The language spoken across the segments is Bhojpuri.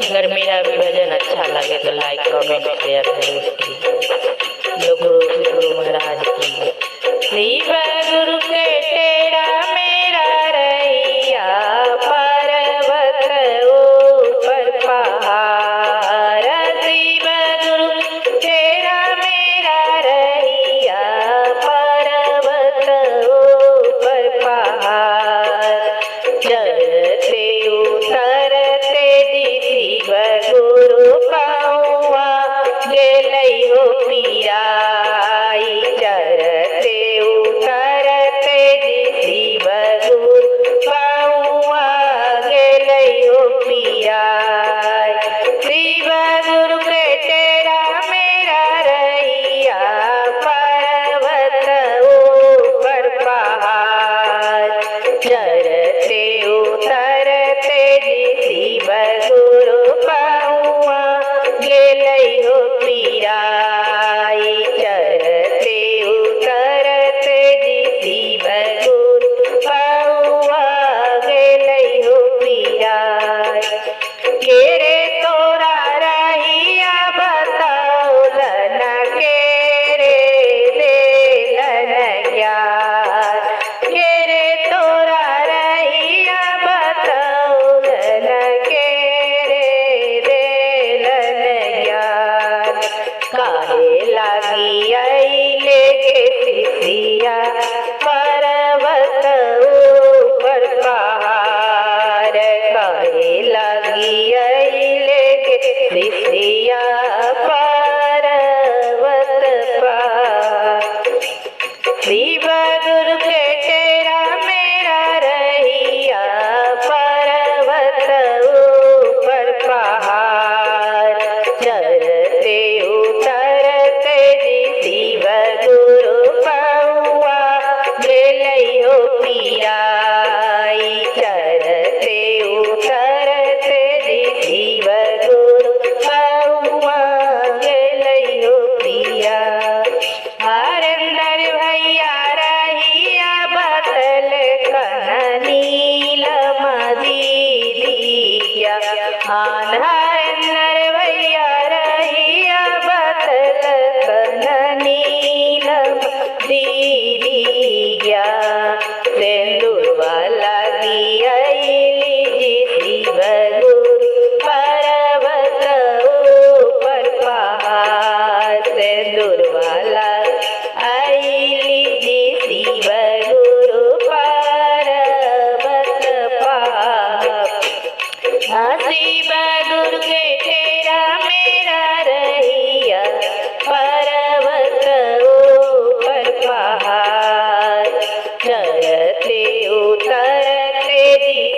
अगर मेरा भी भजन अच्छा लगे तो लाइक कमेंट शेयर जरूर कीजिए। जो गुरु गुरु महाराज की शिव गुरु के टेढ़ा मेरा रैया पर्वत ऊपर पहाड़। शिव गुरु टेढ़ा मेरा रैया पर्वत ऊपर पहाड़। चढ़ते उतरते शिव गुरु पाऊआ गेलै हो पीराई। चढ़ते उतरते शिव गुरु पाऊआ गेलै हो पीराई। शिव गुरु के टेढ़ा मेरा रैया पर्वत ऊपर पहाड़। चढ़ते उतरते शिव गुरु पाऊआ गेलै हो पीराई। चढ़ते उतरते शिव गुरु पाऊआ गेलै हो पीराई। केरे तोरा रहिया बतौलन केरे देलन ज्ञान। केरे तोरा रहिया बतौलन केरे देलन ज्ञान। काहे लागी अइले गे शिष्या पर्वत ऊपर पहाड़। काहे लागी अइले गे शिष्या पर्वत पहाड़। शिव गुरु के टेढ़ा मेरा रैया पर्वत ऊपर पहाड़। चढ़ते उतरते शिव गुरु पाऊआ गेलै हो पीराई। चढ़ते उतरते शिव गुरु पाऊआ गेलै हो पीराई। हरेंद्र भैया रहिया बतल कन नीलम दीदिया। हरेंद्र भैया रहिया बतल कन नीलम दीदिया। सिंदूरवा लगी अइली शिव गुरु पर्वत ऊपर पहाड़। सिंदूरवा अइली शिव गुरु पर्वत पहाड़। शिव गुरु के टेढ़ा मेरा रैया पर्वत ऊपर पहाड़। चढ़ते उतरते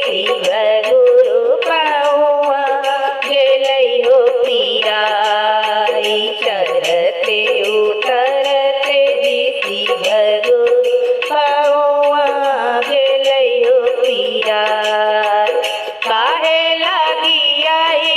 शिव गुरु पाऊआ गेलै हो पीराई। चढ़ते उतरते शिव गुरु पाऊआ गेलै हो पीराई। काहे लागी आई